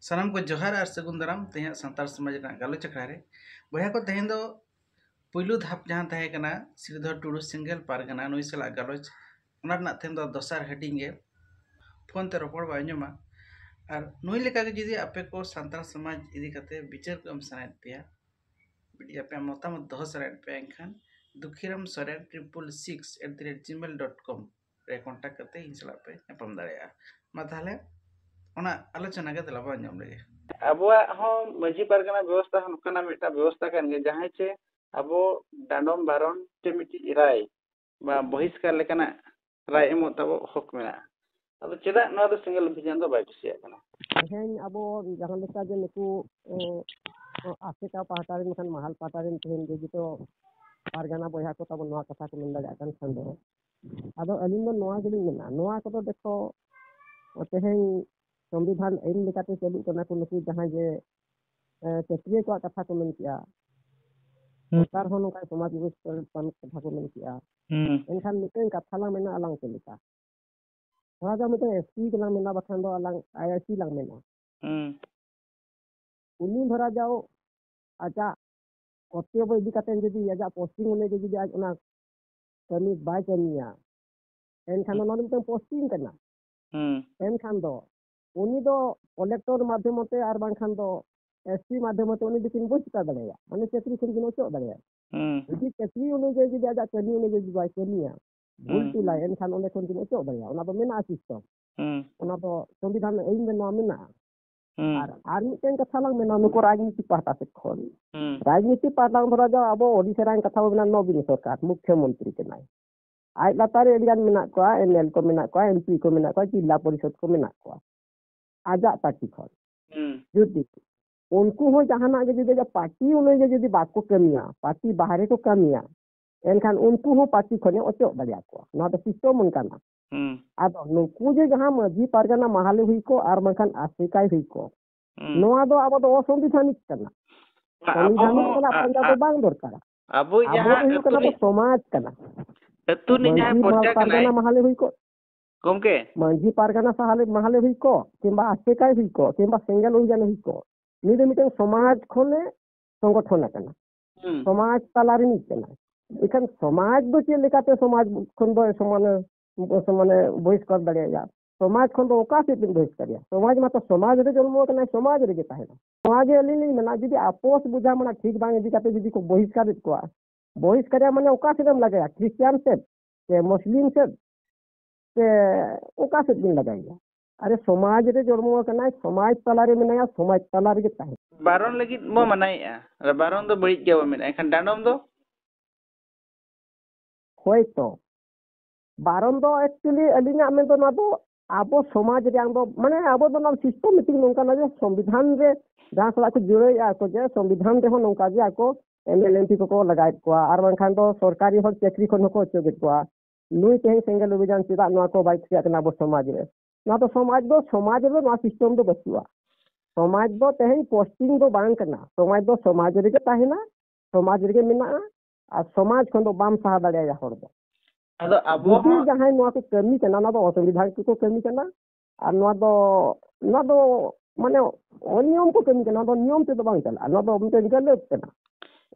ᱥᱟᱱᱟᱢ ᱠᱚ ᱡᱚᱦᱟᱨ ᱟᱨ ᱥᱟᱹᱜᱩᱱ ᱫᱟᱨᱟᱢ ᱛᱮᱦᱮᱧ ᱥᱟᱱᱛᱟᱲ ᱥᱚᱢᱟᱡᱽ ᱨᱮᱱᱟᱜ ᱜᱟᱞᱚᱪ ᱟᱠᱷᱲᱟ ᱨᱮ ᱵᱚᱭᱦᱟ ᱠᱚ ᱛᱮᱦᱮᱧ ᱫᱚ ᱯᱩᱭᱞᱩ ᱫᱷᱟᱯ ᱡᱟᱦᱟᱸ ᱛᱟᱦᱮᱸ ᱠᱟᱱᱟ ᱥᱨᱤᱫᱷᱚᱨ ᱴᱩᱰᱩ ᱥᱤᱝᱜᱮᱞ ᱯᱟᱨᱜᱟᱱᱟ ᱱᱩᱭ ᱥᱟᱞᱟᱜ ᱜᱟᱞᱚᱪ ᱚᱱᱟ ᱨᱮᱱᱟᱜ ᱛᱮᱦᱮᱧ ᱫᱚ ᱫᱚᱥᱟᱨ ᱦᱟᱹᱴᱤᱧ ᱜᱮ ᱯᱷᱳᱱ ᱛᱮ ᱨᱚᱯᱚᱲ ᱵᱚ ᱟᱸᱡᱚᱢᱟ ᱟᱨ ᱱᱩᱭ ᱞᱮᱠᱟᱜᱮ ᱡᱩᱫᱤ ᱟᱯᱮ ᱠᱚ ᱥᱟᱱᱛᱟᱲ ᱥᱚᱢᱟᱡᱽ ᱤᱫᱤ ᱠᱟᱛᱮ ᱵᱤᱪᱟᱹᱨ ᱠᱚ ᱮᱢ ᱥᱟᱱᱟᱭᱮᱫ ᱯᱮᱭᱟ ᱟᱯᱮᱭᱟᱜ ᱢᱚᱛᱟᱢᱚᱛ ᱫᱚᱦᱚ ᱥᱟᱱᱟᱭᱮᱫ ᱯᱮᱭᱟ ᱮᱱᱠᱷᱟन ᱫᱩᱠᱷᱤᱨᱟᱢ ᱥᱚᱨᱮᱱ 666@gmail.com ᱨᱮ ᱠᱚᱱᱴᱟᱠᱴ ᱠᱟᱛᱮ ᱤᱧ ᱥᱟᱞᱟᱜ ᱯᱮ ᱧᱟᱯᱟᱢ ᱫᱟᱲᱮᱭᱟᱜᱼᱟ ᱢᱟ ᱛᱟᱦᱞᱮ ᱚᱱᱟ ᱟᱞᱳᱪᱚᱱᱟ ᱜᱮ ᱫᱮᱞᱟ ᱵᱚ ᱟᱸᱡᱚᱢ ᱞᱮᱜᱮ ᱟᱵᱚᱣᱟᱜ ᱦᱚᱸ ᱢᱟᱹᱡᱷᱤ ᱯᱟᱨᱜᱟᱱᱟ ᱵᱮᱵᱚᱥᱛᱷᱟ ᱦᱚᱸ ᱱᱚᱝᱠᱟᱱᱟᱜ ᱢᱤᱫᱴᱟᱝ ᱵᱮᱵᱚᱥᱛᱷᱟ ᱠᱟᱱ ᱜᱮᱭᱟ ᱡᱟᱦᱟᱸᱭ ᱪᱮ ᱟᱵᱚ ᱰᱟᱸᱰᱚᱢ ᱵᱟᱨᱚᱱ ᱪᱮ ᱢᱤᱫᱴᱤᱡ ᱨᱟᱭ ᱵᱟ ᱵᱚᱦᱤᱥᱠᱟᱨ ᱞᱮᱠᱟᱱᱟᱜ ᱨᱟᱭ ᱮᱢᱚᱜ ᱛᱟᱵᱚ ᱦᱚᱠ ᱢᱮᱱᱟᱜᱼᱟ ᱟᱫᱚ ᱪᱮᱫᱟᱜ ᱱᱚᱣᱟ ᱫᱚ ᱥᱮᱸᱜᱮᱞ ᱚᱵᱷᱤᱡᱟᱱ ᱫᱚ ᱵᱟᱭ ᱠᱩᱥᱤᱭᱟᱜ ᱠᱟᱱᱟ ᱛᱮᱦᱮᱧ ᱟᱵᱚ ᱡᱟᱦᱟᱸ ᱞᱮᱠᱟ ᱡᱮ ᱱᱩᱠᱩ ᱟᱥᱮᱠᱟ ᱯᱟᱦᱴᱟ ᱨᱮᱱ ᱠᱷᱟᱱ ᱢᱟᱦᱟᱞ ᱯᱟᱦᱴᱟ ᱨᱮᱱ ᱛᱮᱦᱮᱧ ᱡᱚᱛᱚ ᱯᱟᱨᱜᱟᱱᱟ ᱵᱚᱭᱦᱟ ᱠᱚ ᱛᱟᱵᱚ ᱱᱚᱣᱟ ᱠᱟᱛᱷᱟ ᱠᱚ ᱢᱮᱱ ᱫᱟᱲᱮᱭᱟᱜ ᱠᱟᱱ ᱠᱷᱟᱱ ᱫᱚ ᱟᱫᱚ ᱟᱹᱞᱤᱧ ᱫᱚ ᱱᱚᱣᱟ ᱜᱮᱞᱤᱧ ᱢᱮᱱᱟ ᱱᱚᱣᱟ ᱠᱚᱫᱚ ᱫᱮᱠᱷᱚ ᱛᱮᱦᱮᱧ ᱥᱚᱝᱵᱤᱫᱷᱟᱱ ᱟᱹᱭᱤᱱ ᱞᱮᱠᱟᱛᱮ ᱪᱟᱹᱞᱩᱜ ᱠᱟᱱᱟ ᱠᱚ ᱱᱩᱠᱩ ᱡᱟᱦᱟᱸᱭ ᱡᱮ ᱪᱟᱹᱠᱨᱤᱭᱟᱹ ᱠᱚᱣᱟᱜ ᱠᱟᱛᱷᱟ ᱠᱚ ᱢᱮᱱ ᱠᱮᱜᱼᱟ ᱥᱚᱨᱠᱟর ᱦᱚᱸ ᱱᱚᱝᱠᱟ ᱥᱚᱢᱟᱡᱽ ᱵᱮᱵᱚᱥᱛᱷᱟ ᱠᱟᱛᱷᱟ ᱠᱚ ᱢᱮᱱ ᱠᱮᱜᱼᱟ ᱮᱱᱠᱷᱟन ᱢᱤᱫᱴᱮᱱ ᱠᱟᱛᱷᱟ ᱞᱟᱝ ᱢᱮᱱᱟ ᱟᱞᱟᱝ ᱪᱮᱫ ᱞᱮᱠᱟ ᱛᱷᱚᱲᱟ ᱫᱚ ᱢᱤᱫᱴᱮᱱ ᱮᱥᱴᱤ ᱜᱮᱞᱟᱝ ᱢᱮᱱᱟ ᱵᱟᱠᱷᱟᱱ ᱫᱚ ᱟᱞᱟᱝ IIC ᱞᱟᱝ ᱢᱮᱱᱟ ᱩᱱᱤ ᱫᱷᱚᱨᱟ ᱡᱟও ᱟᱡᱟᱜ ᱠᱚর্তব্য ᱤᱫᱤ ᱠᱟᱛᱮ ᱡᱩᱫᱤ ᱟᱡᱟᱜ ᱯᱳᱥᱴᱤᱝ ᱚᱱᱩᱡᱟᱭᱤ ᱡᱩᱫᱤ ᱟᱡ ᱚᱱᱟ ᱠᱟᱹᱢᱤ ᱵᱟᱭ ᱠᱟᱹᱢᱤᱭᱟ ᱮᱱᱠᱷᱟन ᱚᱱᱟ ᱫᱚ ᱢᱤᱫᱴᱮᱱ ᱯᱳᱥᱴᱤᱝ ᱠᱟᱱᱟ ᱮᱱᱠᱷᱟन ᱫᱚ ᱩᱱᱤ ᱫᱚ ᱠᱚᱞᱮᱠᱴᱚᱨ ᱢᱟᱫᱽᱫᱷᱚᱢᱛᱮ ᱟᱨ ᱵᱟᱝᱠᱷᱟᱱ ᱫᱚ SC ᱢᱟᱫᱽᱫᱷᱚᱢᱛᱮ ᱩᱱᱤ ᱫᱚᱠᱤᱱ ᱵᱚᱦᱤᱥᱠᱟᱨ ᱫᱟᱲᱮᱭᱟᱜᱼᱟ ᱢᱟᱱᱮ ᱪᱟᱹᱠᱨᱤ ᱠᱷᱚᱱ ᱠᱤᱱ ᱚᱪᱚᱜ ᱫᱟᱲᱮᱭᱟᱜᱼᱟ ᱡᱩᱫᱤ ᱪᱟᱹᱠᱨᱤ ᱚᱱᱩᱡᱟᱭᱤ ᱡᱩᱫᱤ ᱟᱡᱟᱜ ᱠᱟᱹᱢᱤ ᱚᱱᱩᱡᱟᱭᱤ ᱡᱩᱫᱤ ᱵᱟᱭ ᱠᱟᱹᱢᱤᱭᱟ ᱵᱷᱩᱞ ᱴᱩᱞᱟᱭ ᱮᱱᱠᱷᱟन ᱚᱸᱰᱮ ᱠᱷᱚᱱ ᱠᱤᱱ ᱚᱪᱚᱜ ᱫᱟᱲᱮᱭᱟᱜᱼᱟ ᱚᱱᱟ ᱫᱚ ᱢᱮᱱᱟᱜᱼᱟ ᱥᱤᱥᱴᱮᱢ ᱚᱱᱟ ᱫᱚ ᱥᱚᱝᱵᱤᱫᱷᱟᱱ ᱟᱹᱭᱤᱱ ᱨᱮ ᱱᱚᱣᱟ ᱢᱮᱱᱟᱜᱼᱟ ᱟᱨ ᱢᱤᱫᱴᱮᱱ ᱠᱟᱛᱷᱟ ᱞᱟᱝ ᱢᱮᱱᱟ ᱱᱩᱠᱩ ᱨᱟᱡᱽᱱᱤᱛᱤ ᱯᱟᱦᱴᱟ ᱥᱮᱫ ᱠᱷᱚᱱ ᱨᱟᱡᱽᱱᱤᱛᱤ ᱯᱟᱦᱴᱟ ᱫᱷᱚᱨᱟ ᱡᱟও ᱟᱵᱚ ᱳᱰᱤᱥᱟ ᱨᱮᱱ ᱠᱟᱛᱷᱟ ᱵᱚ ᱢᱮᱱᱟ ᱱᱚᱵᱤᱱ ᱥᱚᱨᱠᱟর ᱢᱩᱠᱷᱭᱚᱢᱚন্ত্রী ᱠᱟᱱᱟᱭ ᱟᱡ ᱞᱟᱛᱟᱨ ᱨᱮ ᱟᱹᱰᱤᱜᱟᱱ ᱢᱮᱱᱟᱜ ᱠᱚᱣᱟ ML ᱠᱚ ᱢᱮᱱᱟᱜ ᱠᱚᱣᱟ MP ᱠᱚ ᱢᱮᱱᱟᱜ ᱠᱚᱣᱟ ᱡᱤᱞᱟ ᱯᱚᱨᱤᱥᱚᱫ ᱠᱚ ᱢᱮᱱᱟᱜ ᱠᱚᱣᱟ ᱟᱡᱟᱜ ᱯᱟर्टी ᱠᱷᱚᱱ ᱡᱩᱫᱤ ᱩᱱᱠᱩ ᱦᱚᱸ ᱡᱟᱦᱟᱱᱟᱜ ᱜᱮ ᱡᱩᱫᱤ ᱯᱟर्टी ᱚᱱᱩᱡᱟᱭᱤ ᱡᱩᱫᱤ ᱵᱟᱠᱚ ᱠᱟᱹᱢᱤᱭᱟ ᱯᱟर्टी ᱵᱟᱦᱨᱮ ᱠᱚ ᱠᱟᱹᱢᱤᱭᱟ ᱮᱱᱠᱷᱟᱱ ᱩᱱᱠᱩ ᱦᱚᱸ ᱯᱟर्टी ᱠᱷᱚᱱᱮ ᱚᱪᱚᱜ ᱫᱟᱲᱮᱭᱟ ᱠᱚᱣᱟ ᱱᱚᱣᱟ ᱫᱚ ᱥᱤᱥᱴᱮᱢ ᱚᱱᱠᱟᱱᱟ ᱟᱫᱚ ᱱᱩᱠᱩ ᱡᱮ ᱡᱟᱦᱟᱸ ᱢᱟᱹᱡᱷᱤ ᱯᱟᱨᱜᱟᱱᱟ ᱢᱟᱦᱟᱞᱮ ᱦᱩᱭ ᱠᱚ ᱟᱨ ᱵᱟᱝᱠᱷᱟᱱ ᱟᱥᱮᱠᱟᱭ ᱦᱩᱭ ᱠᱚ ᱱᱚᱣᱟ ᱫᱚ ᱟᱵᱚ ᱫᱚ ᱚᱥᱚᱝᱵᱤᱫᱷᱟᱱᱤᱠ ᱠᱟᱱᱟ ᱥᱚᱝᱵᱤᱫᱷᱟᱱᱤक ᱠᱟᱱᱟ ᱯᱟᱸᱡᱟ ᱫᱚ ᱵᱟᱝ ᱫᱚᱨᱠᱟᱨᱟ ᱟᱵᱚ ᱟᱵᱚ ᱫᱚ ᱦᱩᱭᱩᱜ ᱠᱟᱱᱟ ᱵᱚ ᱥᱚᱢᱟᱡᱽ ᱠᱟᱱᱟ ᱟᱹᱛᱩ ᱨᱤᱱᱤᱡ ᱡᱟᱦᱟᱸᱭ ᱯᱚᱨᱡᱟ ᱠᱟᱱᱟᱭ ᱯᱟᱨᱜᱟᱱᱟ ᱢᱟᱦᱟᱞᱮ ᱦᱩᱭ ᱠᱚ ᱜᱚᱢᱠᱮ ᱢᱟᱹᱡᱷᱤ ᱯᱟᱨᱜᱟᱱᱟ ᱢᱟᱦᱟᱞᱮ ᱦᱩᱭ ᱠᱚ ᱠᱤংᱵᱟ ᱟᱥᱮᱠᱟᱭ ᱦᱩᱭ ᱠᱚ ᱠᱤংᱵᱟ ᱥᱮᱸᱜᱮᱞ ᱚᱵᱷᱤᱡᱟᱱ ᱦᱩᱭ ᱠᱚ ᱱᱩᱭ ᱫᱚ ᱢᱤᱫᱴᱮᱱ ᱥᱚᱢᱟᱡᱽ ᱠᱷᱚᱱᱮ ᱥᱚᱝᱜᱚᱴᱷᱚᱱ ᱟᱠᱟᱱᱟ ᱥᱚᱢᱟᱡᱽ ᱛᱟᱞᱟ ᱨᱤᱱᱤᱡ ᱠᱟᱱᱟᱭ ᱮᱱᱠᱷᱟᱱ ᱥᱚᱢᱟᱡᱽ ᱫᱚ ᱪᱮᱫ ᱞᱮᱠᱟᱛᱮ ᱥᱚᱢᱟᱡᱽ ᱠᱷᱚᱱ ᱫᱚ ᱥᱚᱢᱟᱱᱮ ᱵᱚᱦᱤᱥᱠᱟᱨ ᱫᱟᱲᱮᱭᱟᱜᱼᱟ ᱥᱚᱢᱟᱡᱽ ᱠᱷᱚᱱ ᱫᱚ ᱚᱠᱟ ᱥᱮᱫ ᱵᱤᱱ ᱵᱚᱦᱤᱥᱠᱟᱨᱮᱭᱟ ᱥᱚᱢᱟᱡᱽ ᱢᱟᱛᱚ ᱥᱚᱢᱟᱡᱽ ᱨᱮ ᱡᱚᱱᱢᱚ ᱟᱠᱟᱱᱟᱭ ᱥᱚᱢᱟᱡᱽ ᱨᱮᱜᱮ ᱛᱟᱦᱮᱱᱟ ᱱᱚᱣᱟ ᱜᱮ ᱟᱹᱞᱤᱧ ᱞᱤᱧ ᱢᱮᱱᱟ ᱡᱩᱫᱤ ᱟᱯᱳᱥ ᱵᱩᱡᱷᱟᱹᱢᱚᱱᱟ ᱴᱷᱤᱠ ᱵᱟᱝ ᱤᱫᱤ ᱠᱟᱛᱮ ᱡᱩᱫᱤ ᱠᱚ ᱵᱚᱦᱤᱥᱠᱟᱨᱮᱫ ᱠᱚᱣᱟ बहिष्कार माने लगे क्रिश्चियन से मुस्लिम से ओका से दिन लगाइया अरे समाज रे जन्म करना समाज तलारे मेनाया समाज तलारे ताहे बारन लगी मो मनाइया बारन दो बड़ी के मेना एखन डांडम दो होय तो बारन दो एक्चुअली अलिंगा में तो ना तो आबो समाज रे आंदो माने आबो तो ना सिस्टमेटिक नोंका ना संविधान रे जहां सला को जुड़े को जे संविधान रे हो नोंका जे आको MLMP को लगाय को आर बंखान तो सरकारी हो चाकरी को नको चोगे को नुई तें सिंगल अभियान चिदा नवा को बाइक से ना बो समाज रे ना तो समाज रे ना सिस्टम दो बसुआ समाज दो तें पोस्टिंग दो बांग करना समाज रे के ताहेना समाज रे के मिना आ समाज खन दो बाम सहा दाड़िया हर दो अदो अबो जहां नवा को कमी करना ना दो संविधान को कमी करना और नवा दो माने नियम को कमी करना दो नियम से तो बांग चला ना दो हमते गलत करना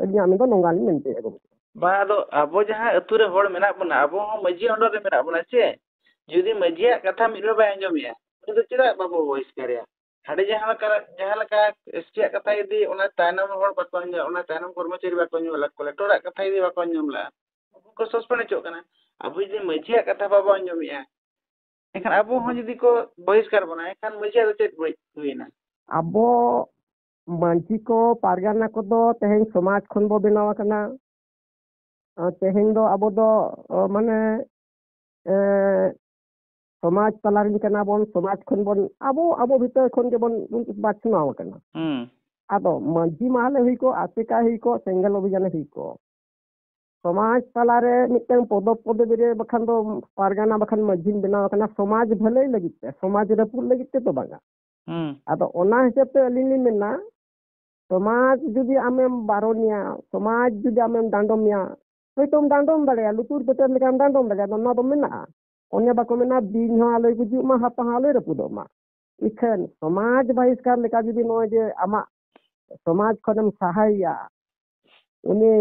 अलिया तो नोंगाली मेनते बा दो अबो जहां अतु रे होड़ मेना बना अबो मजी अंडर रे मेना बना छे जुदी मजिया कथा मिरो बाय अंजमिया तो चिदा बाबू वॉइस करया हाडे जहां लका एसटिया कथा यदि ओना तायनम होड़ बाको अंजम ओना तायनम कर्मचारी बाको अंजम कलेक्टर कथा यदि बाको अंजमला को सस्पेंड चो कना अबो यदि मजिया कथा बाबू अंजमिया एखन अबो हो यदि को बहिष्कार बना एखन मजिया तो चेत हुइना अबो मांझी को पारगाना को दो तेहें समाज खन बो बनावा कना तेहें दो अबो दो माने समाज तलारिन कना बोन समाज खन बोन अबो भीतर खन के बोन बाछनाव कना आदो मांझी माले हुई को आसिका हुई को सिंगल अभियान हुई को समाज तलारे मिटन पदवी रे बखान दो पारगाना बखान मांझी बनावा कना समाज भले लगिते समाज रपुर लगिते तो बागा आदो ओना हिसाब ते अलिनी मेना समाज जुदी आमेम बारोनिया समाज जुदी आमेम डांडोमिया तो तुम डांडोम दाड़े लुतुर बेटर लेकाम डांडोम दाड़े ना दो मेना ओने बाको मेना बिन हो आलोय गुजु मा हापा आलोय रपुदो मा इखन समाज बहिष्कार लेका जुदी नय जे आमा समाज खनम सहायया उनी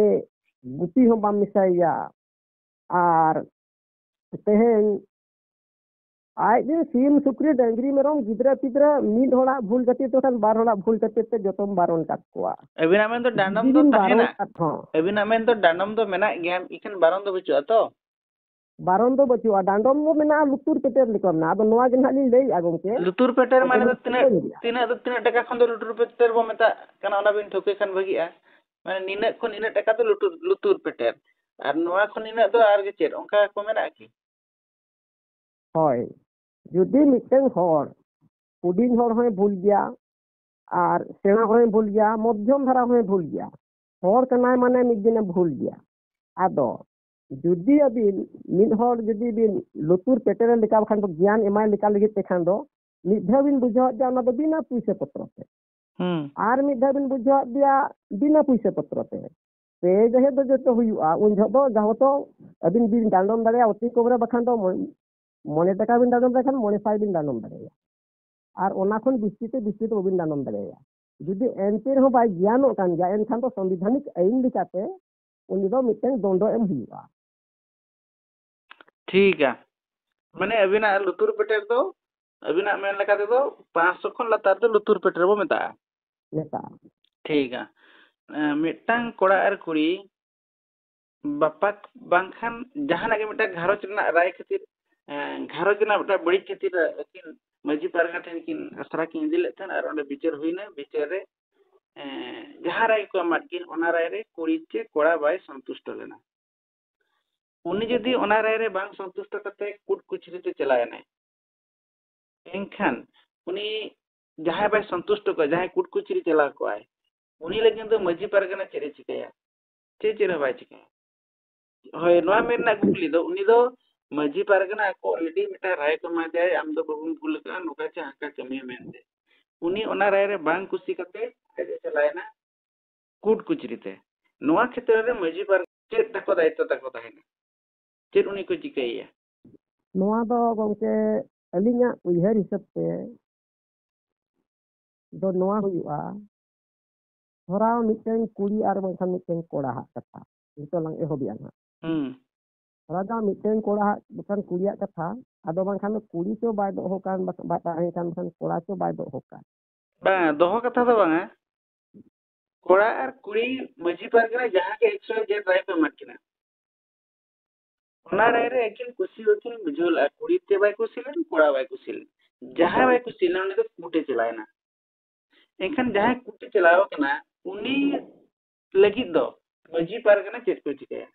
गुटी हो बाम मिसाइया और तेहेन आज दिन सीम सुक्री डंगरी मेरम गिद्रा पिद्रा मीड होड़ा भूल गति तो खान बार होड़ा भूल गति ते जतम बारन काटकोआ अबिना मेन तो डांडम दो ताहेना अबिना मेन तो डांडम दो मेना गया इखन बारन दो बचुआ तो बारन दो बचुआ डांडम दो मेना लुतुर पेटेर लिकम ना अब नोआ जन हाली लई आगोमके लुतुर पेटेर माने तो तिना टका खन दो लुतुर पेटेर बो मेता कना ओना बिन ठोके खन भगिया माने निना खन इना टका तो लुतुर पेटेर और नोआ खन इना तो आर गे चेर ओंका को मेना की होय जुदी मिटेन होर हुडिन होर होय भूल गया और सेना होय भूल गया मध्यम धारा होय भूल गया होर कनाय माने मिद दिन भूल गया आदो जुदी अबिन मिद होर जुदी बिन लुतुर पेटेर लिका खान तो ज्ञान एमाय लिका लगी ते खान दो मिधा बिन बुझा जा ना बिना पैसे पत्र से आर मिधा बिन बुझा दिया बिना पैसे पत्र से जहे दो जतो हुआ उन जतो जाहो तो अबिन बिन डांडम दाड़े अति कोबरे बखान दो मने टका बिन डांडम दाड़े मने साइ बिन डांडम दाड़े और ओना खन बिस्ती तो बिन डांडम दाड़े जुदी एनते हो बाय ज्ञान कान गया एनखान तो संविधानिक आईन लिकाते उनी दो मिटेन दंडो एम हुआ ठीक है माने अबिना लुतुर पेटेर तो अबिना मेन लगा दे तो 500 खन लतार तो लुतुर पेटेर बो मेता ठीक है मिटांग कोड़ा और कुड़ी बापा बांखान जहां के मिटा घारोच रना राय खातिर घारोच रना मिटा बड़ी खातिर अकिन मजी पारगा ठेन किन असरा किन दिले थन और ओंडे विचार हुइना विचार रे जहां राय को अमात किन ओना राय रे कुड़ी चे कोड़ा बाय संतुष्ट लेना उनी जदी ओना राय रे बांग संतुष्ट कते कुट कुचरी ते चलाय ना एनखान उनी जहां बाय संतुष्ट को जहां कुट कुचरी चला को आय उनी लगिन तो मजी पारगना चेरे चिकाया चे बाय चिकाया होय नोआ मेरना गुगली दो उनी दो मजी पारगना को ऑलरेडी मिटा राय को मा जाय आम दो बबुम भूल का नोका चा हाका कमी मेनदे उनी ओना राय रे बांग कुसी कते आजे चलायना कुट कुचरीते नोआ क्षेत्र रे मजी पार चेत तको दायित्व तको ताहेना चेत उनी को चिकाइया नोआ दो गंके अलिंगा उयहर हिसाब ते दो नोआ हुआ थोड़ा मिटेन कुड़ी आर बंखान मिटेन कोड़ा हा कथा तो लंग एहोबिया ना राजा मिटेन कोड़ा बखान कुड़िया कथा आदो बंखान कुड़ी तो बाय दो होकान बाटा आइकान बंखान कोड़ा तो बाय दो होकान बा दोहो कथा तो बांगा कोड़ा और कुड़ी मजी पारगना जहां के 100 जे राय पे मटकिना ओना राय रे एकिन कुसी वकिन बुझोला कुड़ी ते बाय कुसीलन कोड़ा बाय कुसीलन जहां बाय कुसीलन उनी तो कुटे चलायना एखन जहां कुटे चलाओ कना उनी लगी दो मजी पारगना चेत को चिकाया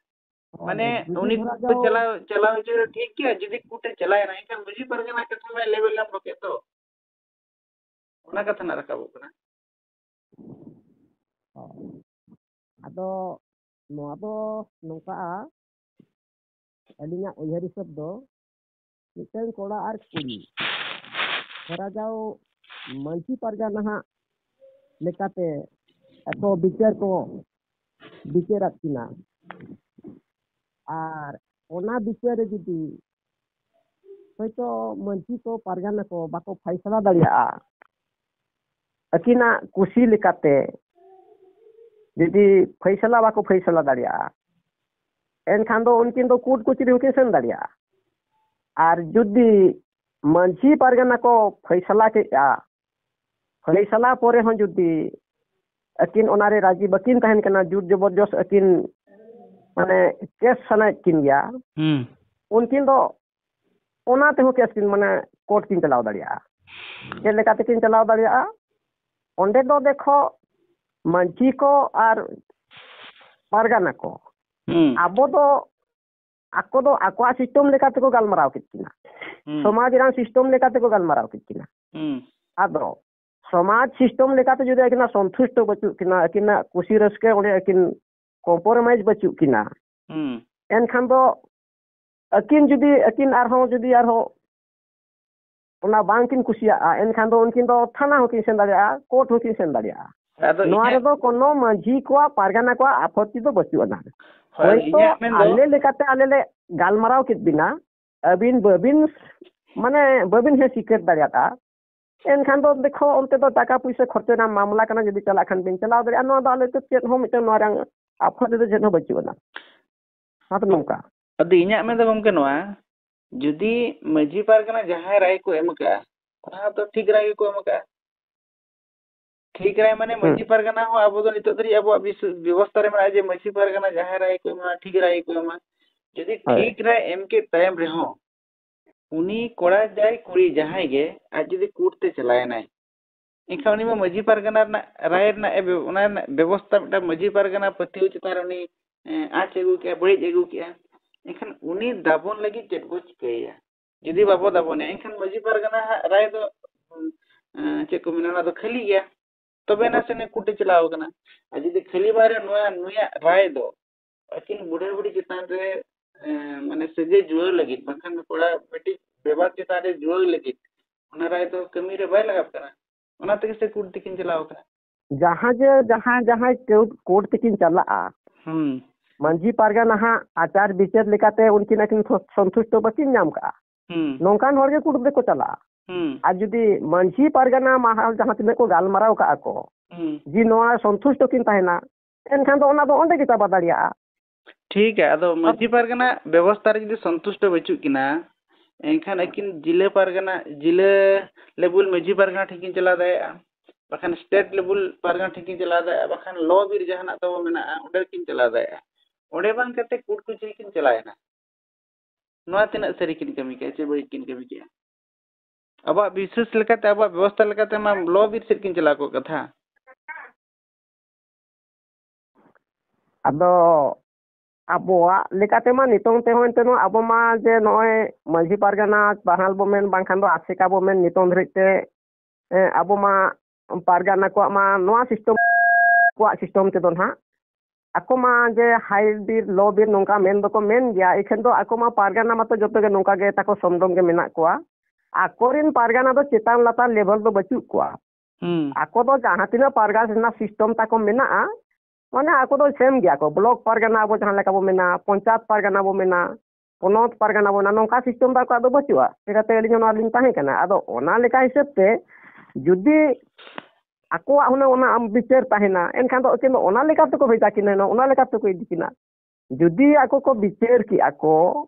माने उनी तो चला जो ठीक किया जदी कुटे चलाय ना एखन मजी पारगना कथा में लेवल ला रोके तो ओना कथा ना रखाबो कना आदो नोआ दो नोका अलिंगा उयहर हिसाब दो मिटेन कोड़ा आर कुड़ी थोड़ा जाओ मंची पारगना हा लेकाते एको विचार को विचार किना और ओना विचार जुदी हयतो मंची को पारगना को बाको फैसला दाड़िया अकिना कुशी लेकाते जुदी फैसला बाको फैसला दाड़िया एनखान दो उनकिन दो कूट कुचरी होके सेन दाड़िया और जुदी मंची पारगना को फैसला के फैसला पोरे हन जुदी अकिन ओनारे राजी बकिन तहन कना जुट जबरदस्त अकिन माने केस सना किन गया उनकिन दो ओना ते हो केस किन माने कोर्ट किन चलाव दाड़िया जे लेका ते किन चलाव दाड़िया ओंडे दो देखो मंची को और पारगना को आबो दो आको दो आको सिस्टम लेका ते को गालमाराव कितना समाज रा सिस्टम लेका ते को गालमाराव कितना आदो समाज सिस्टम लेकाते जुदी अकिना संतुष्ट बचु किना अकिना कुसी रस्के ओडे अकिन कॉम्प्रोमाइज बचु किना एनखान दो अकिन जुदी अकिन आरहो ओना बांकिन कुसिया एनखान दो उनकिन दो थाना होकिन सेन दाड़िया कोर्ट होकिन सेन दाड़िया नोआ रे दो कोनो माझी को पारगना को आपत्ति तो बचु ना होयतो आले लेकाते आले ले गालमाराव कित बिना अबिन बबिन माने बबिन हे सिक्रेट दाड़िया एनखान दो देखो उनते तो टाका पैसा खर्चना मामला कना जदि चला खान बिन चलाव दरे नो दाले तो चेत हो मिटे नो रंग आफा दे चेत हो बचुना हाथ नौका अदि इन्या में तो गमके नोआ जुदी मजी पारगना जहां राय को एमका ओना तो ठीक राय को एमका ठीक राय माने मजी पारगना हो अब तो नितो दरी अब व्यवस्था रे माने जे मजी पारगना जहां राय को एमा ठीक राय को एमा जदि ठीक राय एम के टाइम रे हो उनी कोड़ा जाय कुड़ी जहां गे आज जदि कूटते चलाय नाय इनका उनी मजी पारगना राय ना व्यवस्था मिटा मजी पारगना पतिव चितार उनी आच एगु के बड़ी एगु के इनखान उनी दाबोन लगी चेत को चिकैया जदि बाबो दाबोन इनखान मजी पारगना राय दो चेक को मिना दो खाली गया तबे ना से कुटे चलाव कना आज जदि खाली बारे नोया नुया राय दो अकिन बुढ़े बुढ़ी चितान रे माने सजे जुआ लगी बखन कोड़ा बेटी बेबाद चितान रे जुआ लगी उना राय दो कमी रे बाय लगाप कना उना तक से कुट तिकिन चलाव कना जहां जहां कोर्ट तिकिन चला मंजी पारगना हा आचार विचार लेकाते उनकी नकिन संतुष्ट बकिन नाम का नौकान होर के कुट देखो चला आज जुदी मंजी पारगना महाल जहां तिने को गालमाराव का को जी नोआ संतुष्ट किन ताहेना एनखान दो ओना दो ओंडे की चाबा दाड़िया ठीक है अदो मंजी पारगना व्यवस्था रे जदी संतुष्ट बचु किना एनखान अकिन जिले पारगना जिले लेवल मंजी पारगना ठिकिन चला दाया बखान स्टेट लेवल पारगना ठिकिन चला दाया बखान लॉ बीर जहाना तो मेना ओंडे किन चला दाया ओंडे बांग कते कुट कुचरी किन चलायना नोआ तिना सरी किन कमी के चे बड़ी किन कमी के अब विशेष लेकाते अब व्यवस्था लेकाते मा लॉ बीर से किन चला को कथा अदो अबोआ लेकाते मा नितों ते होनते नो अबो मा जे नोय मंजी पारगना बहाल बोमेन बांखान दो आसिका बोमेन नितों धरिते अबो मा पारगना को मा नोआ सिस्टम ते दोन हा ako ma je high bir low bir nongka men doko men gya ikhen do ako ma pargana ma to joto ge nongka ge tako somdom ge menak koa akorin pargana do chetan lata level do bachu koa ako do jahan tina pargana system tako menaa mane ako do same gya ko block pargana abo jahan leka bo mena panchayat pargana bo mena ponot pargana bo na nongka system ta ko ado bachua ekate ali no alin tahe kana ado ona leka hisab te judi aku ona bicar tahena enkan do kin ona leka to ko beta kina no ona leka to ko idikina judi aku ko bicar ki aku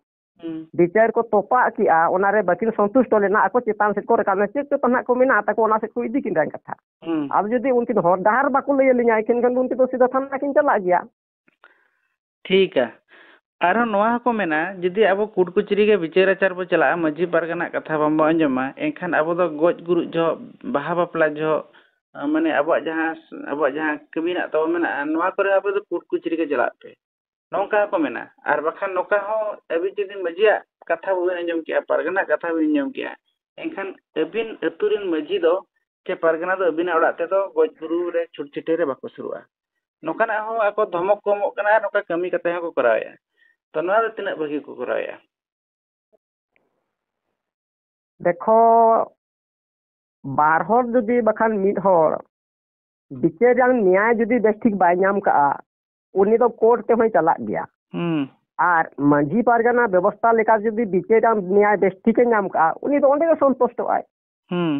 bicar ko topa ki a ona re bakin santusto lena aku chetan se ko rekam se to tana ko mina ta ko ona se ko idikin dan katha ab judi unkin hor dahar baku lay linya ikin kan unkin to sida thana kin chala gya ठीक है आरो नोआ को मेना जदि अब कुट कुचरी के विचार आचार बो चला मजी पारगना कथा बम अंजमा एनखान अब दो गोज गुरु जो बाहा बापला जो माने अब जहां कमी ना तो मेना नोआ करे अब दो कुट कुचरी के चला पे नोका को मेना आर बखान नोका हो अबि जदि मजिया कथा बो अंजम किया पारगना कथा बो अंजम किया एनखान अबिन अतुरिन मजी दो के पारगना दो अबिन ओड़ा ते दो गोज गुरु रे छुट छिटे रे बाको सुरुआ नोकाना हो ako धमक कमक कना नोका कमी कते हो को कराया तो नोआ तिना बगी को कराया देखो बार हर जदि बखान मिड हर बिचार जान न्याय जदि बेस ठीक बाय नाम का उनी तो कोर्ट ते होय चला गया आर मंजी पारगना व्यवस्था लेका जदि बिचार जान न्याय बेस ठीक नाम का उनी तो ओंडे संतुष्ट आय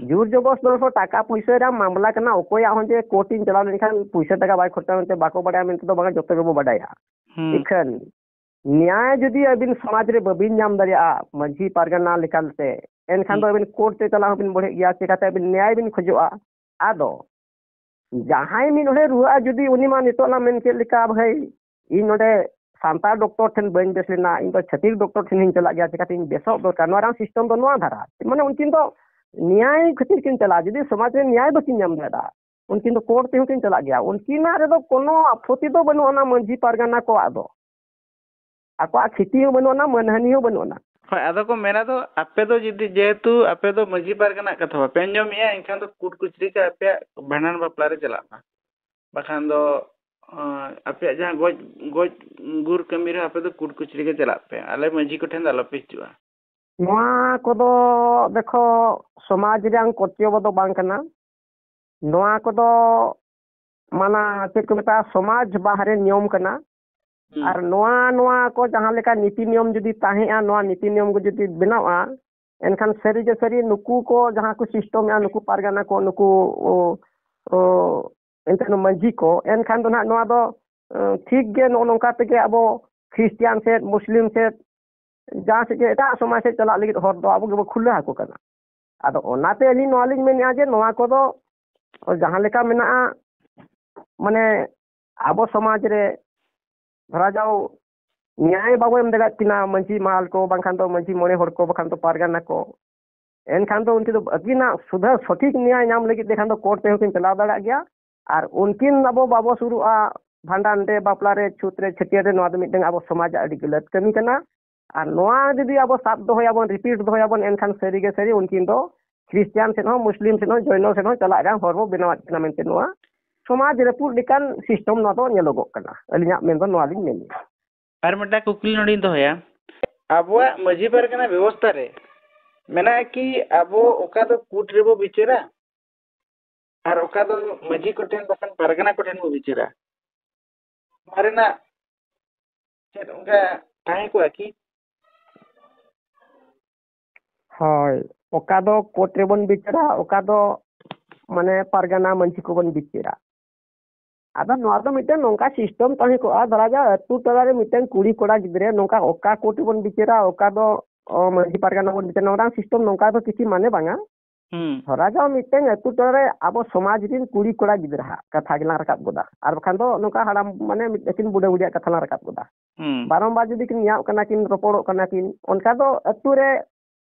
जुर जबरदस्त दो टाका पैसा रा मामला कना ओकोया हो जे कोर्टिंग चला लेखान पैसा टाका बाय खर्चा में बाको बडा में तो बागा जत्तो गबो बडाया इखन न्याय जदि अबिन समाज रे बबिन नाम दरिया मंजी पारगना लेकालते एनखान दो अबिन कोर्ट ते चला बिन बढे गया चिकाते अबिन न्याय बिन खोजोआ आदो जहाय मिन ओडे रुआ जदि उनी मा नितो ला मेन के लिका भाई इ नोडे सांता डॉक्टर ठन बन देसलेना इन तो छतिक डॉक्टर ठन हिन चला गया चिकाते इन बेसो दो कानवारा सिस्टम दो नोआ धारा माने उनकिन तो न्याय खातिर किन चला जदि समाज रे न्याय बकिन नाम दादा उनकिन तो कोर्ट ते किन चला गया उनकिना रे दो कोनो आपत्ति दो बनो ना मंजी पारगना को आदो ako खिती हो बनो ना मनहनी हो बनो ना হয় আদো को मेना तो आपे तो जदि जेतु आपे तो मजी पारगना कथा पेंजो मिया इनखान तो कुट कुचरी का आपे भांडन बापला रे चला बखान दो आपे जहां गोज गुर कमी रे आपे तो कुट कुचरी के चला पे आले मजी को ठेन दालो पिचुआ नोआ को दो देखो समाज रे कर्तव्य दो बांग कना नोआ को दो माना चेक को मेता समाज बाहरे नियम कना और नोआ को जहां लेका नीति नियम जदि ताहेआ नोआ नीति नियम को जदि बनावा एनखान सरी जे सरी नुकु को जहाँ को सिस्टम या नुकु पारगाना को नुकु एनखान मंजी को एनखान दो ना नोआ दो ठीक गे नो नोंका तेगे अबो क्रिश्चियन से मुस्लिम से जहाँ से एटा समाज से चला लगित हर दो अबो गेबो खुले हाको कना आदो ओनाते अली नोआलिन मेनिया जे नोआ को दो जहाँ लेका मेना माने अबो समाज रे धरा जाओ न्याय बाबो एम देगा किना मंजी माल को बांखान तो मंजी मोड़े हर को बांखान तो पारगाना को एनखान तो उनकी तो अकिना सुधा सठिक न्याय नाम लगी देखान तो कोर्ट पे होकिन चला दाड़ा गया और उनकिन अबो बाबो शुरुआ भांडान रे बापला रे छूत रे छटिया रे नोआ दो मिटeng अबो समाज अडी गलत कमी कना और नोआ जदी अबो साब दोहयाबन रिपीट दोहयाबन एनखान सरी गे सरी उनकिन दो क्रिश्चियन से मुस्लिम से जैन से चला रहा हरबो बनाव कना मेनते नोआ समाज रेपुर लेकान सिस्टम ना तो नेलोगो कना अलिया मेन दो नोआ लिन मेन और मटा कुकली नोडी दोया अबो मजी पारगाना व्यवस्था रे मेना कि अबो ओका दो कोर्ट रेबो बिचारा और ओका दो मजी कोठेन बखन पारगाना कोठेन बो बिचारा मारेना चेत उनका ताहे को कि हाय ओका दो कोर्ट रे बन बिचारा ओका दो माने पारगाना मंची को बन बिचारा आदा नोआ दो मिटन नोंका सिस्टम ताहे को धरा जा अतु टला रे मिटन कुड़ी कोड़ा गिदरे नोंका ओका कोर्ट बन बिचारा ओका दो मंची पारगाना बन बिचारा नोरा सिस्टम नोंका तो किसी माने बांगा धरा जा मिटन अतु टला रे अब समाज रिन कुड़ी कोड़ा गिदरा कथा गिला रकाब गोदा और बखान दो नोंका हड़ाम माने मिटकिन बुडे बुडिया कथा ला रकाब गोदा बारंबार जदी किन याव कना किन रोपड़ो कना किन उनका दो अतु रे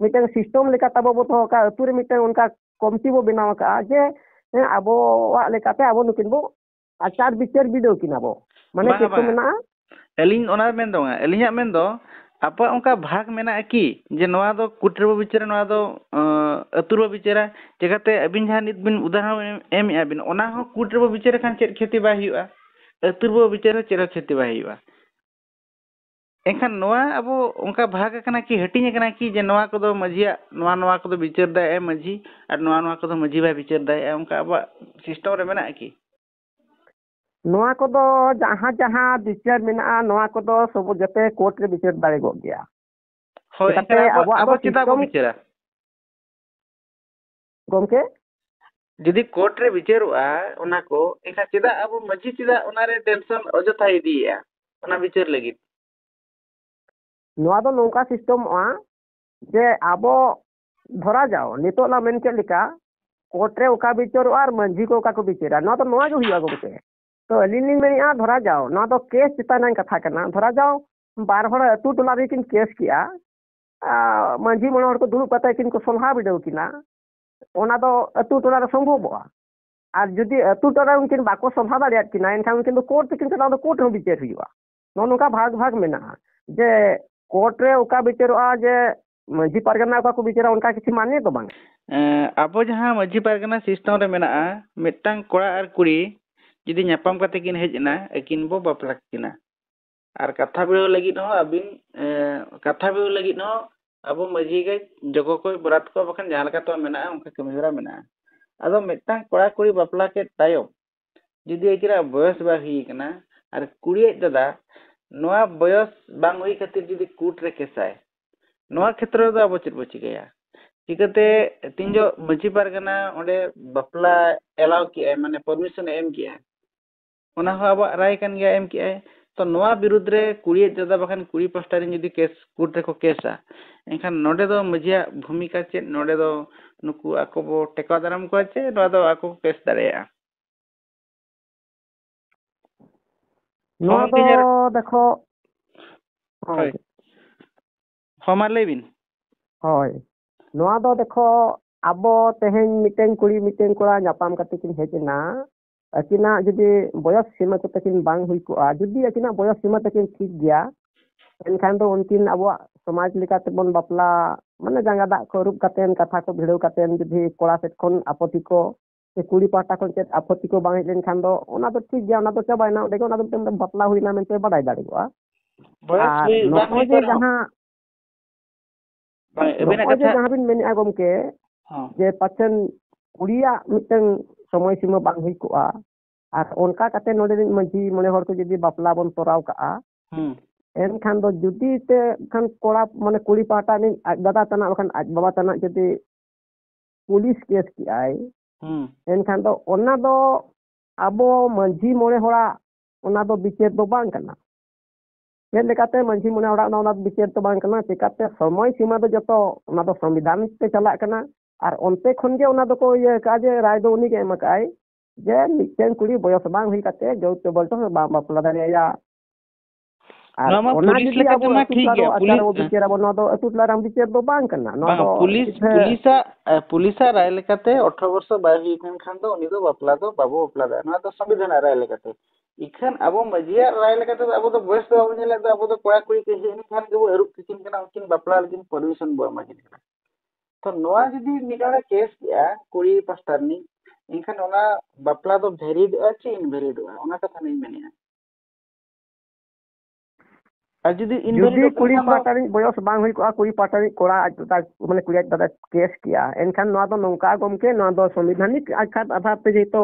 मिटन सिस्टम लेका तब बो तो का अतु रे मिटन उनका कमिटी बो बनाव का जे अबो वा लेकाते अबो नुकिन बो आचार विचार बिडो किनाबो माने चेक को मेना एलिन ओना मेन दो एलिया मेन दो आपा उनका भाग मेना की जे नोआ दो कुटरबो बिचारा नोआ दो अतुरबो बिचारा जगते अबिन जहां नित बिन उदाहरण एम आबिन ओना हो कुटरबो बिचारा खान चेक खेती बा हुआ अतुरबो बिचारा चेक खेती बा हुआ एखान नोआ अबो उनका भाग कना कि हटिंग कना कि जे नोआ को दो मजिया नोआ को दो बिचार दा ए मजी और नोआ को दो मजी बा बिचार दा ए उनका अब सिस्टम रे मेना की नोआ को दो जहां जहां विचार मेना नोआ को दो सब जते कोर्ट रे विचार दाड़े गो गया होय अब चिता बो बिचारा गोमके जदी कोर्ट रे विचारवा ओना को एखा चिदा अब मजी चिदा ओना रे टेंशन अजथा इदिया ओना विचार लगित नोआ दो नोंका सिस्टम आ जे आबो धरा जाओ नितो ला मेन के लिका कोर्ट रे ओका विचार और मंजी को ओका को विचारा नोआ तो नोआ जो हुआ गोमके तो अलिन में आ धरा जाओ ना तो केस चितान कथा करना धरा जाओ बार हड़ अतु टोला रे किन केस किया मंजी मन हड़ को दुरु पता किन को सलहा बिडो किना ओना दो अतु टोला रे संभवबा और जदी अतु टोला उनकिन बाको सलहा दाड़िया किना एनखान उनकिन कोर्ट किन चला दो कोर्ट में विचार हुआ नोनका भाग भाग मेना जे कोर्ट रे ओका विचारवा जे मंजी पारगना ओका को विचारा उनका किसी माने तो बांग अब जहां मंजी पारगना सिस्टम रे मेना मिटटांग कोड़ा और कुड़ी जदि नापाम कते किन हेजना एकिन बो बापला किना और कथा बिड़ो लगित हो अबिन कथा बिड़ो लगित हो अब मजी गे जगो को बरात को बखन जहां लका तो मेना उनका कमिहरा मेना अदो मिटटांग कोड़ा कुड़ी बापला के तायो जदि एकिरा बयस बा हुई कना और कुड़ी दादा नोआ बयस बांग हुई खातिर जदि कोर्ट रे केसाय नोआ क्षेत्र दो अब चिर बची गया चिकते तिंजो मजी पारगना ओंडे बापला एलाउ किया माने परमिशन एम किया ओना हो अब राय कन गया एम किया तो नोआ विरुद्ध रे कुड़ी दादा बखन कुड़ी पास्टा रे जदि केस कोर्ट रे को केसा एनखान नोडे दो मजिया भूमिका चे नोडे दो नुकु आको बो टेका दाराम को चे नोआ दो आको केस दारेया नोआ दो देखो होय हमार लेबिन होय नोआ दो देखो अब तेहेन मिटेन कुड़ी मिटेन कोड़ा नापाम कते किन हेजना अकिना जदि बयस सीमा को तकिन बांग हुई को जदि अकिना बयस सीमा तकिन ठीक गया एनखान दो उनकिन अब समाज लेका तेबन बापला माने जंगा दा को रूप कतेन कथा को भिड़ो कतेन जदि कोड़ा सेट खन आपत्ति को से कुड़ी पाटा खन चेत आपत्ति को बांग लेनखान दो ओना तो ठीक गया ओना तो चाबायना ओडे ओना तो बापला हुईना मेनते बडाय दाड़ेगोआ बयस हुई बांग जहां एबेना कथा जहां बिन मेन आगम के जे पचन कुड़िया मिटन समय सीमा बांग हुई को और उनका कते नोडे मजी मने हर को जदी बापला बन तोराव का एनखान दो जुदी ते खान कोड़ा माने कुड़ी पाटा नि आज दादा तना बखान आज बाबा तना जदि पुलिस केस की आय एनखान दो ओना दो आबो मंझी मोड़े होड़ा ओना दो बिचेर दो बांग कना चेद लेकाते मंझी मोड़े होड़ा ओना बिचेर तो बांग कना चिकाते समय सीमा दो जतो ओना दो संविधान ते चला कना और ओनते खन के ओना दो को ये काजे राय दो उनी के एमकाय जे मिटेन कुड़ी बयस बांग हुई काते जो तो बोलतो बा बापला दानिया पुलिस लेका जमा ठीक गया पुलिस बिचेरा बनो दो अतुटला राम बिचेर दो बांग कना नो दो पुलिसा राय लेकाते 18 वर्ष बाय हुई खान दो उनी दो बापला दो बाबू बापला दा ना तो संविधान राय लेकाते इखन अब मजिया राय लेकाते अब तो बयस दो नेले दो अब तो कोड़ा कुड़ी के हेन खान के वो एरुप किन कना उनकिन बापला लेकिन परमिशन बो मागिन कना तो नोआ जदी निकाला केस किया कुड़ी पास्टरनी इनखान ओना बापला दो वैलिड अछि इनवैलिड ओना कथा नहीं मेनिया जुदी कुड़ी पाटारी बयस बांग हुई को कुड़ी पाटारी कोड़ा माने कुड़ी दादा केस किया एनखान नोआ दो नोंका गमके नोआ दो संविधानिक आखात आधार पे जेतो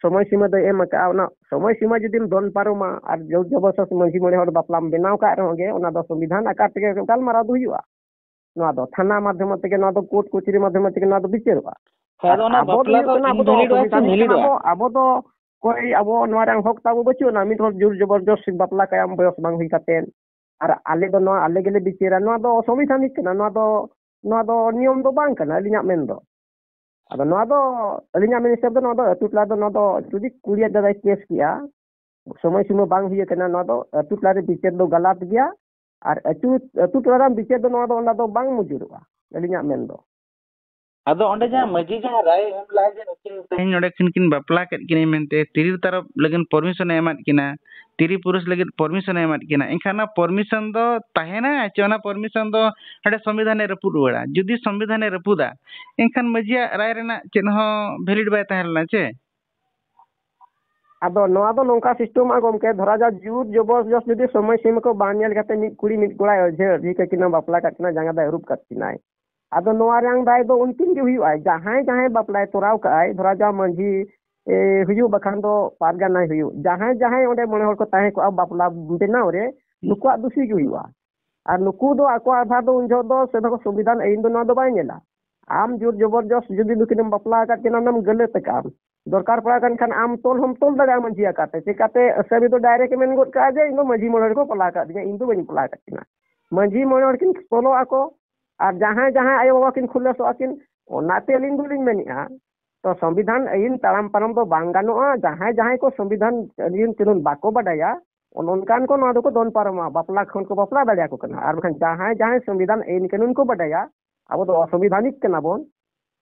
समय सीमा दो एम का ओना समय सीमा जदिम दोन पारोमा और जो जबरदस्त मंझी मोड़े हर बापलाम बेनाव का रहोगे ओना दो संविधान आकार ते गालमारा दो हुआ नोआ दो थाना माध्यम ते नोआ दो कोर्ट कोचरी माध्यम ते नोआ दो बिचारवा हेदोना बापला दो इनवैलिड आबो दो कोई आबो नोआ रंग हक ताबो बचो ना मिट हर जोर जबरदस्त बापला कायम बयस बांग हुई कातेन और आले दो नोआ आले गेले बिचेरा नोआ दो संविधानिक कना नोआ दो नियम दो बांग कना लिया मेन दो अब नोआ दो अलिया मेन हिसाब दो नोआ दो अतुटला दो नोआ दो जुदी कुड़िया दादा केस किया समय सीमा बांग हुई कना नोआ दो अतुटला रे बिचेर दो गलत गया और अतुटला रे बिचेर दो नोआ दो ओना दो बांग मुजुरवा अलिया मेन दो आदो ओंडे जा मजी जा राय एम ला जे नकिन तेन ओंडे किन बापला केट किने मेनते तिरी तरफ लगन परमिशन एमात किना तिरी पुरुष लगन परमिशन एमात किना एखाना परमिशन दो ताहेना चोना परमिशन दो हडे संविधान रे रपुडा जुदी संविधान रे रपुदा एखान मजिया राय रेना चेन हो वैलिड बाय ताहेलना चे आदो नोआ दो नोंका सिस्टम आ गमके धरा जा जुर जबरदस्त जुदी समय सीमा को बानियल काते मिट कुड़ी मिट गोड़ा जे रिके किना बापला काटना जांगा दा रूप काटनाय आदो नोआ रंग दाय दो उनकिन के हुई आय जहां जहां बापलाय तोराव काय धरा जा मंझी हुयु बखान दो पारगा नाय हुयु जहां जहां ओंडे मने हर को ताहे को अब बापला बेनाव रे नुकुआ दुसी के हुआ और नुकु दो आको आधा दो उनजो दो से को संविधान एइन दो ना दो बाय नेला आम जोर जबरदस्त जुदी लुकिनम बापला काट केना नम गलत काम दरकार पड़ा कन खान आम तोल हम तोल दगा मंझी आकाते चिकाते सभी तो डायरेक्ट मेन गोट का जे इनो मंझी मोड़ को पला का दिया इन दो बनी पला काटिना मंझी मोड़ किन तोलो आको और जहां जहां आयो बाबा किन खुले सो आकिन ओनाते लिंग दुलिंग मेनिया तो संविधान इन ताराम पारम दो बांग गानोआ जहां जहां को संविधान इन किनुन बाको बडाया ओनकान को ना दो को दोन पारमा बापला खन को बापला दाड़िया को कना और बखन जहां जहां संविधान इन कानून को बडाया अब दो असंविधानिक कना बोन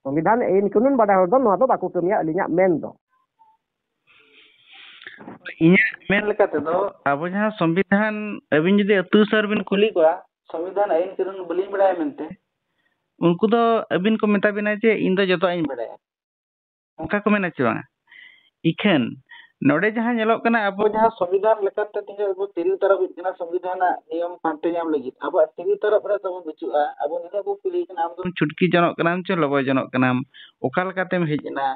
संविधान इन कानून बडा हो दो ना दो बाको कमिया अलिया मेन दो इnya मेन लेकाते दो अब जहां संविधान अबिन जदि अतु सर बिन खुली को संविधान आइन कानून बलिंग बडाय मेनते उनको दो अबिन को मेता बिना जे इन दो जतो आइन बडाया उनका को मेना चे बांगा इखन नोडे जहां नेलोक कना अब जहां संविधान लेकाते तिंगे अब तिरी तरफ इतना संविधान नियम पांटे नाम लगी अब तिरी तरफ रे तब बिचुआ अब निने को कुली कना हम दो छुटकी जनक कनाम चे लबो जनक कनाम ओका लकातेम हेजना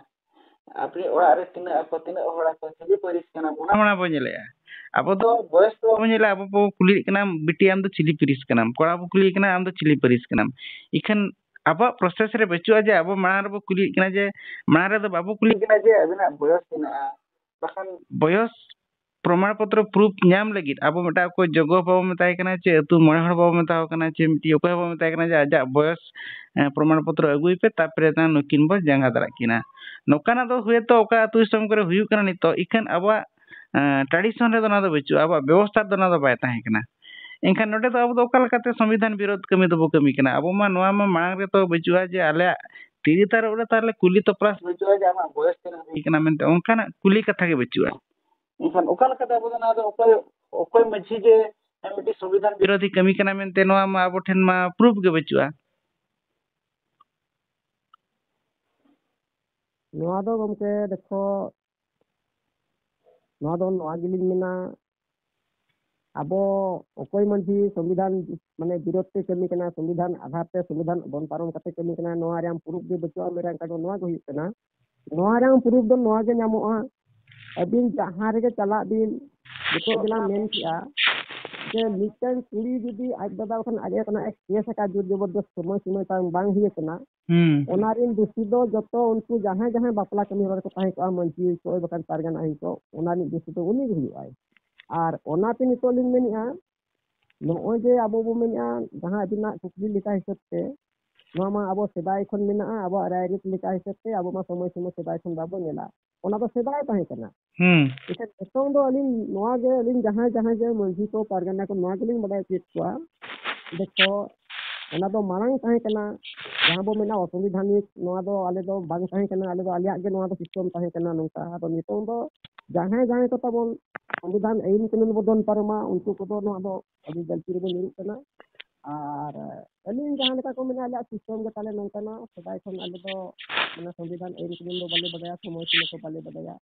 अपने ओड़ा रे तिना आप तिना ओड़ा को छिली परिस कना ओना मना बो नेले अब तो बयस तो बो नेले अब बो कुली कना बिटी आम दो छिली परिस कनाम कोड़ा बो कुली कना आम दो छिली परिस कनाम इखन अब प्रोसेस रे बचुआ जे अब माना रे बो कुली कना जे माना रे दो बाबू कुली कना जे अबिना बयस तिना बखान बयस प्रमाण पत्र प्रूफ नाम लगित अब मेटा को जगो बाबू मेताय कना चे तू मणे हड़ बाबू मेताव कना चे मिटी ओको बाबू मेताय कना जे आजा बयस प्रमाण पत्र अगुई पे तापरे ता नुकिन बो जांगा दरा किना नोकाना दो हुए तो ओका अतु सिस्टम करे हुयु कना नितो इखन अब ट्रेडिशन रे दो ना दो बचु अब व्यवस्था दो ना दो बाय ताहे कना एनखान नोडे तो अब दो ओका लकाते संविधान विरोध कमी दो बो कमी कना अब मा नोआ मा मांग रे तो बचुआ जे आले तिरी तार ओडे ताले कुली तो प्लस बचुआ जे आमा बयस कना मेनते ओनखाना कुली कथा के बचुआ एनखान ओका लकाते अब ना दो ओकोय मझी जे मिटी संविधान विरोधी कमी कना मेनते नोआ मा अब ठेन मा प्रूफ के बचुआ नोआ दो गमके देखो नोआ दो नोआ गिलिन मेना अब ओकोय मंझी संविधान माने विरोध ते कमी कना संविधान आधार ते संविधान बन पारम कते कमी कना नोआ राम प्रूफ दे बचुआ मेरा का नोआ को हुई कना नोआ राम प्रूफ दो नोआ के नामोआ अबिन जहां रे चला दिन देखो बिना मेन किया जे मिटन कुड़ी जुदी आज दादा खान आगे कना एक केस का जुद जबरदस्त समय समय तांग बांग हुए कना ओनारिन दुसी दो जतो उनको जहां जहां बापला कमी हर को ताहे को मंची को बकन पारगना ही को ओनानि दुसी दो उनी हुई आय आर ओनाते नितो लिन मेनिया नो जे अबो बो मेनिया जहां अबिना कुकली लिखा हिसाब से नमा अबो सेदाय खन मेना अबो रायरित लिखा हिसाब से अबो मा समय समय सेदाय खन बाबो नेला ओना तो सेदाय ताहे कना इसे नितों दो अलिन नोआ जे अलिन जहां जहां जे मंजी को पारगना को नोआ गेलिन बडाय चेत को देखो ओना दो मांग ताहे कना जहां बो मेना असंविधानिक नोआ दो आले दो बांग ताहे कना आले दो आलिया के नोआ दो सिस्टम ताहे कना नोका तो नितों दो जहां जहां को तबन संविधान आईन कानून बदन पारमा उनको को दो नोआ दो अभी गलती रे बो कना और अलिन जहां लेका को मेना आलिया सिस्टम के ताले नोंकना सदाय खन आले दो मेना संविधान आईन कानून दो बाले बदाया समय सीमा को बाले बदाया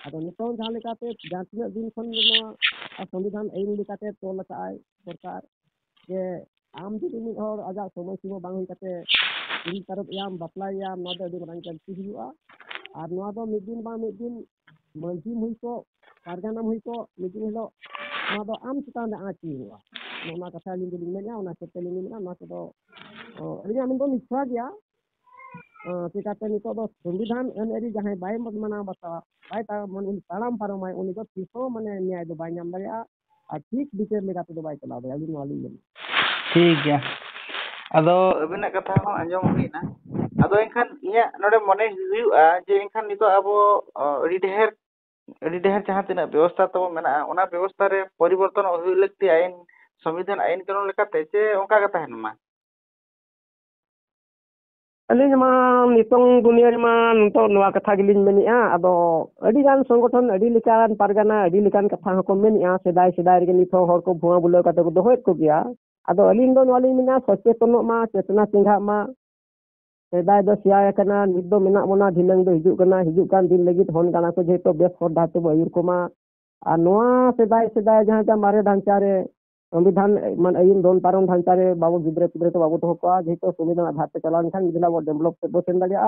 अदो नितों जहां लेकाते जहां तीना दिन खन नोआ संविधान आईन लेकाते तोल काय सरकार जे आम जुदी मिद हर आजा समय सीमा बांग हुई काते इन तरफ याम बापला याम नोआ दो अडी मारंग गलती हुआ और नोआ दो मिद दिन मंजी हुई को पारगाना हुई को मिद दिन हिलो नोआ दो आम चितान आची हुआ नोना कथा लिंग लिंग मेना ओना सेते लिंग मेना नोआ दो अलिया मिन दो निछा गया चिकाते नितो दो संविधान एन एरी जहां बाय मना बता बाय ता मन उन तालाम पारमाय उनी दो तिसो माने न्याय दो बाय नाम दाया आ ठीक बिचार लेकाते दो बाय चलाव दाया अलिन वाली ठीक गया अदो अबिना कथा हो आंजम हुईना अदो एनखान इया नोडे मने हुआ जे एनखान नितो अबो अडी ढेर जहां तिना व्यवस्था तो मेना ओना व्यवस्था रे परिवर्तन हुई लगती आईन संविधान आईन कानून लेकाते जे ओंका का तहनमा अलिन मा नितों दुनिया मा नितो नोआ कथा गिलिन मेनिया अदो अडी गान संगठन अडी लिकान पारगाना अडी लिकान कथा हको मेनिया सेदाय सेदाय रे नितो हर को भुआ बुलो काते को दोहोत को गया अदो अलिन दो नोआलिन मेना सचेतन मा चेतना सिंघा मा सेदाय दो सिया कना निदो मेना मोना ढिलंग दो हिजुक कान दिन लगित होन गाना को जेतो बेस हर दाते बयुर को मा आ नोआ सेदाय सेदाय जहां जा मारे ढांचा रे संविधान मन आईन दोन पारन ढांचा रे बाबू गिद्रे पिद्रे तो बाबू तो को जेतो संविधान आधार पे चलान खान मिदला वो डेवलप से बो सेन दालिया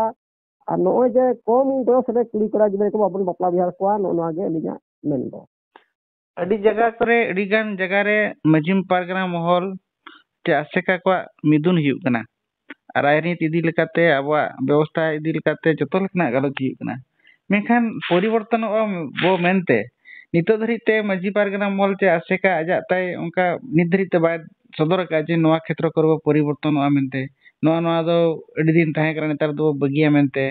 आ नो जे कम दोस रे कुड़ी करा गिद्रे को बाबू बपला बिहार को नो आगे लिया मेन दो अडी जगह करे अडी गान जगह रे मजिम पारगना महल ते आसेका को मिदुन हियु कना राजनीति इदी लेकाते आबा व्यवस्था इदी लेकाते जतो लेकना गलत हियु कना मेखान परिवर्तन बो मेनते नितो धरिते मजी पारगना महल ते आसेका आजा ताई उनका निधरिते बाय सदर का जे नोआ क्षेत्र करबो परिवर्तन मेनते नोआ नोआ दो अडी दिन ताहे करा नेतार दो बगिया मेनते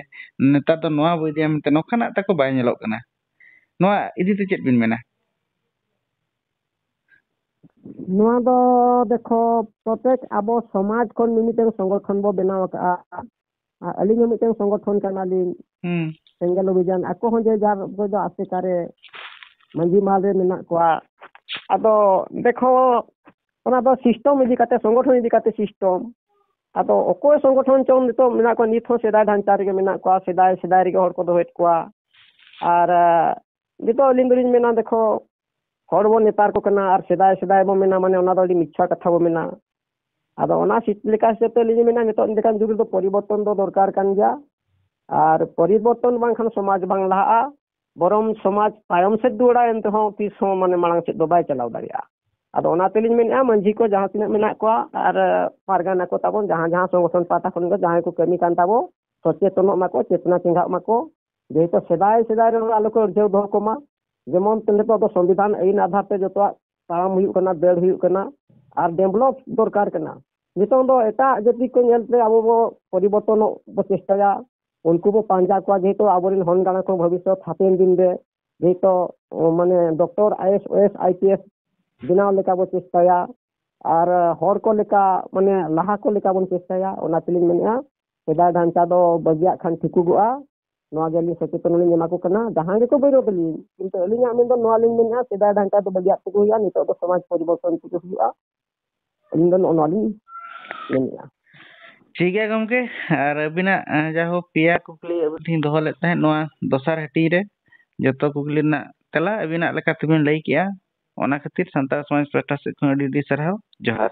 नेतार दो नोआ बदिया मेनते नोखाना ताको बाय नेलो कना नोआ इदी ते चेत बिन मेना नोआ दो देखो प्रत्येक आबो समाज कोन निमिते संगठन बो बनाव का अलिन मिते संगठन काना लिन सेंगल अभियान आको हो जे जार दो आसेका रे मंजी माल रे मेना को अदो देखो ओना दो सिस्टम इदी काते संगठन इदी काते सिस्टम अदो ओको संगठन चोन नितो मेना को निथो सेदाय ढांचा रे मेना को सेदाय सेदाय रे हर को दो हेत को आर नितो अलिन दुरिन मेना देखो हर बो नेतार को कना आर सेदाय सेदाय बो मेना माने ओना दो मिच्छा कथा बो मेना अदो ओना सिटलिका से तो लिनि मेना नितो देखान जुग दो परिवर्तन दो दरकार कान गया आर परिवर्तन बांखान समाज बांग लहा बरम समाज तायम से दुड़ा एंत हो तीस हो माने मांग से दो बाय चलाव दारिया अदो ओना तेलिन मेना मंझी को जहां तिना मेना को आर पारगाना को ताबोन जहां जहां संगठन पाता खन को जहां को कमी कान ताबो सचेतन माको चेतना सिंघा माको जेतो सेदाय सेदाय रे आलो को अर्जव दो को मा जेमन तने तो संविधान आईन आधार पे जतो ताम हुई कना बेड़ हुई कना आर डेवलप दरकार कना नितो दो एटा जति को नेलते आबो बो परिवर्तन बो चेष्टाया उनको बो पांजा को जेतो आबोरिन होन गाना को भविष्य हापेन दिन रे जेतो माने डॉक्टर आईएएस ओएस आईपीएस बिनाव लेका बो चेष्टाया आर हर को लेका माने लाहा को लेका बो चेष्टाया ओना तिलिन मेनिया सेदाय ढांचा दो बगिया खान ठिकुगुआ नोआ गेली सचेतन लिन एमा को कना जहां गे को बैरो बली किंतु अलिना मेन दो नोआ लिन मेनिया सेदाय ढांचा दो बगिया को हुआ नितो दो समाज परिवर्तन को हुआ अलिन दो नोआ लिन मेनिया ठीक है गमके और अबिना जाहो पिया कुकली अबिन दोहो लेत तहे नोआ दोसार हटी रे जतो कुकली ना तला अबिना लेका तबिन लई किया ओना खातिर संताल समाज प्रकाश से अडी सरहाव जोहार।